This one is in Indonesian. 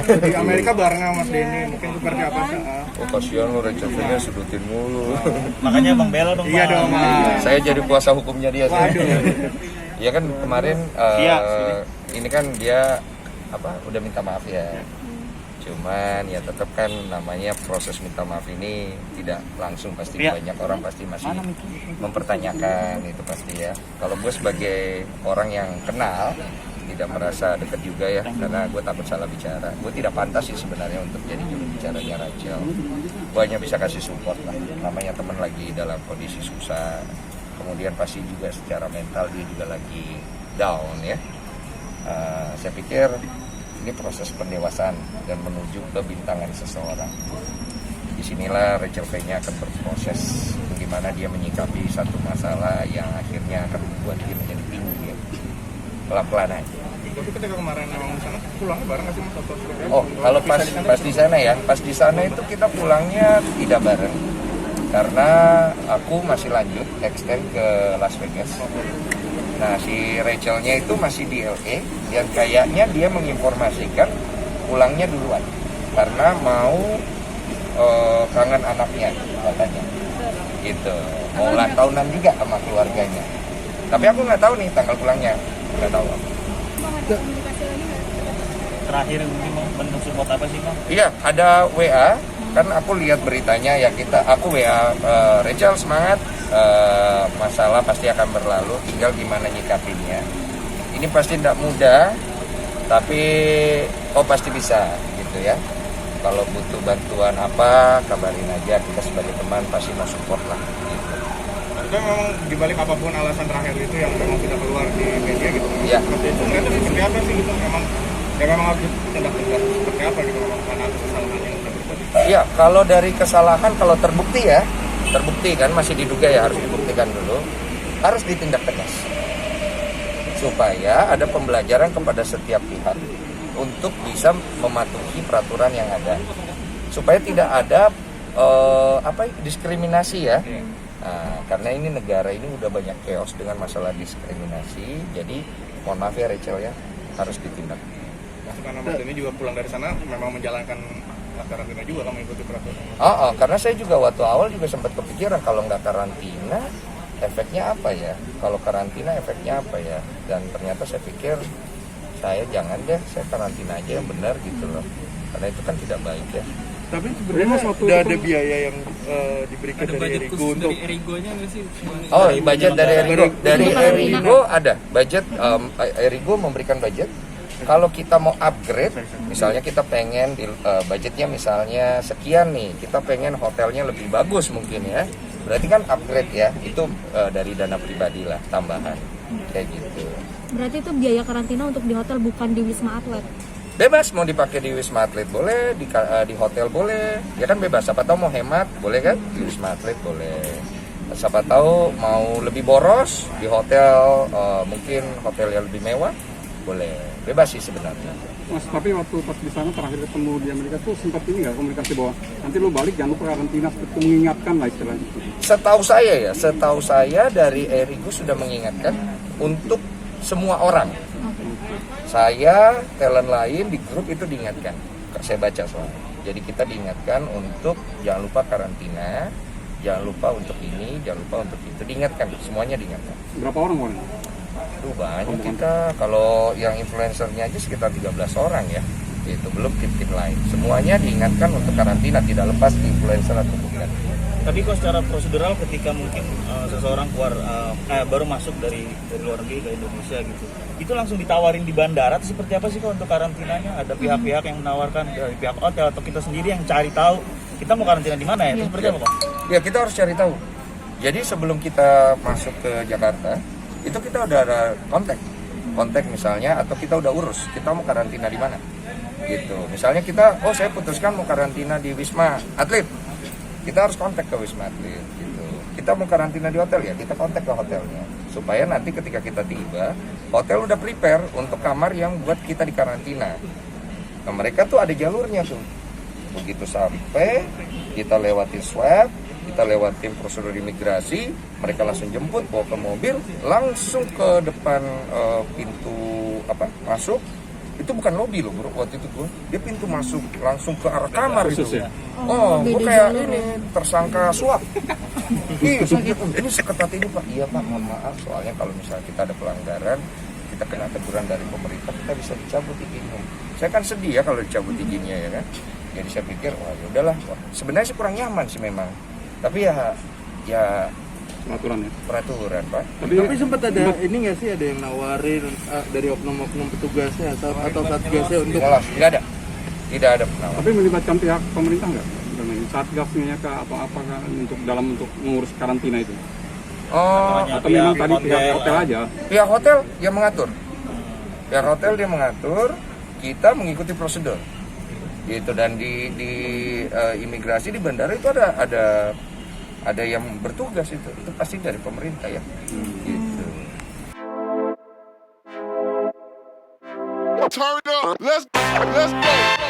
Di Amerika bareng sama Mas Denny, mungkin seperti apa sih? Oh kasihan lo, Rachel V-nya sudutin mulu. Makanya Bang bela dong. Iya dong, Mas. Saya jadi kuasa hukumnya dia. Waduh. Ya kan kemarin Iya. ini kan dia udah minta maaf ya. Cuman ya tetap kan namanya proses minta maaf ini tidak langsung, pasti Iya. banyak orang pasti masih mempertanyakan itu pasti ya. Kalau gue sebagai orang yang kenal tidak merasa dekat juga ya, karena gue takut salah bicara. Gue tidak pantas sih sebenarnya untuk jadi juru bicaranya Rachel. Gue hanya bisa kasih support lah. Namanya teman lagi dalam kondisi susah. Kemudian pasti juga secara mental dia juga lagi down ya. Saya pikir ini proses pendewasaan dan menuju kebintangan seseorang. Disinilah Rachel V-nya akan berproses bagaimana dia menyikapi satu masalah yang akhirnya akan membuat dia menjadi tinggi ya. Pelan-pelan aja. Tapi ketika kemarin memang di sana pulangnya bareng nggak sih Mas? Atau seperti apa? Oh, kalau pas di sana ya, pas di sana itu kita pulangnya tidak bareng. Karena aku masih lanjut extend ke Las Vegas. Nah, si Rachelnya itu masih di LA dan kayaknya dia menginformasikan pulangnya duluan karena mau kangen anaknya katanya. Gitu. Mau ulang tahunan juga sama keluarganya. Tapi aku nggak tahu nih tanggal pulangnya, nggak tahu. Terakhir mungkin Bang, bentuk support apa sih Bang? Iya, ada WA. Kan aku lihat beritanya ya aku WA Rachel semangat, masalah pasti akan berlalu, tinggal gimana nyikapinnya. Ini pasti tidak mudah, tapi pasti bisa gitu ya. Kalau butuh bantuan apa, kabarin aja, kita sebagai teman pasti mau support lah gitu. Itu memang dibalik apapun alasan terakhir itu yang memang tidak keluar di media gitu. Iya. Seperti itu ternyata seperti apa sih gitu? Memang harus ditindak tegas seperti apa gitu memang karena ada kesalahan yang sudah terjadi. Iya, kalau dari kesalahan kalau terbukti kan masih diduga ya, harus dibuktikan dulu, harus ditindak tegas supaya ada pembelajaran kepada setiap pihak untuk bisa mematuhi peraturan yang ada, supaya tidak ada diskriminasi ya. Nah, karena ini negara ini udah banyak chaos dengan masalah diskriminasi, jadi mohon maaf ya Rachel ya, harus ditindak. Karena Mas Denny juga pulang dari sana memang menjalankan karantina juga kan mengikuti peraturan. Karena saya juga waktu awal juga sempat kepikiran kalau nggak karantina efeknya apa ya? Kalau karantina efeknya apa ya? Dan ternyata saya pikir saya jangan deh, saya karantina aja yang benar gitu loh. Karena itu kan tidak baik ya. Tapi sebenarnya sudah ada biaya yang diberikan Ada dari budget Erigo khusus untuk dari Erigo-nya nggak sih? Oh, budget dari Erigo. Dari Erigo ada budget. Erigo memberikan budget. Kalau kita mau upgrade, misalnya kita pengen budgetnya misalnya sekian nih, kita pengen hotelnya lebih bagus mungkin ya. Berarti kan upgrade ya, itu dari dana pribadi lah, tambahan kayak gitu. Berarti itu biaya karantina untuk di hotel bukan di Wisma Atlet? Bebas, mau dipakai di Wisma Atlet boleh, di hotel boleh, ya kan bebas. Siapa tahu mau hemat boleh kan, di Wisma Atlet boleh. Siapa tahu mau lebih boros di hotel, mungkin hotel yang lebih mewah boleh, bebas sih sebenarnya. Mas, tapi waktu pas di sana terakhir ketemu di Amerika tuh sempat ini nggak komunikasi bahwa nanti lo balik jangan lupa karantina, seperti mengingatkan lah istilahnya. Setahu saya dari Erigo sudah mengingatkan untuk semua orang. Saya, talent lain di grup itu diingatkan. Saya baca soalnya. Jadi kita diingatkan untuk jangan lupa karantina, jangan lupa untuk ini, jangan lupa untuk itu. Diingatkan, semuanya diingatkan. Berapa orang Wan? Aduh banyak kita, kalau yang influencernya aja sekitar 13 orang ya. Itu belum tim-tim lain. Semuanya diingatkan untuk karantina, tidak lepas influencer atau bukan. Tapi kok secara prosedural ketika mungkin seseorang keluar baru masuk dari luar negeri ke Indonesia gitu, itu langsung ditawarin di bandara atau seperti apa sih kok untuk karantinanya? Ada pihak-pihak yang menawarkan dari pihak hotel atau kita sendiri yang cari tahu kita mau karantina di mana ya? Itu seperti apa kok? Ya kita harus cari tahu. Jadi sebelum kita masuk ke Jakarta, itu kita udah ada kontak misalnya, atau kita udah urus kita mau karantina di mana gitu. Misalnya kita saya putuskan mau karantina di Wisma Atlet, kita harus kontak ke Wisma Atlet gitu. Kita mau karantina di hotel ya, kita kontak ke hotelnya supaya nanti ketika kita tiba, hotel udah prepare untuk kamar yang buat kita di karantina. Nah mereka tuh ada jalurnya tuh, begitu sampai kita lewatin swab, kita lewatin prosedur imigrasi, mereka langsung jemput, bawa ke mobil, langsung ke depan pintu masuk, Itu bukan lobi loh bro, waktu itu gue, dia pintu masuk langsung ke arah kamar Khusus itu. ya? Oh, gue beda kayak jalur ini tersangka suap. Iya, ini seketat ini pak. Iya pak, mohon maaf. Soalnya kalau misalnya kita ada pelanggaran, kita kena teguran dari pemerintah, kita bisa dicabut izinnya. Saya kan sedih ya kalau dicabut izinnya ya kan. Jadi saya pikir, wah ya udahlah. Sebenarnya sih kurang nyaman sih memang. Tapi ya Peraturan ya. peraturan pak. Tapi sempat ada ini nggak sih, ada yang nawarin dari oknum-oknum petugasnya atau satgasnya untuk Tidak ada penawaran. Tapi melibatkan pihak pemerintah nggak? Satgasnya kah atau apa kan untuk mengurus karantina itu? Oh, Hanya Atau memang pihak tadi pihak hotel, hotel aja? pihak hotel yang mengatur. Pihak hotel dia mengatur, kita mengikuti prosedur. Gitu, dan di imigrasi di bandara itu ada yang bertugas itu pasti dari pemerintah ya. Gitu. Turn up. Let's go.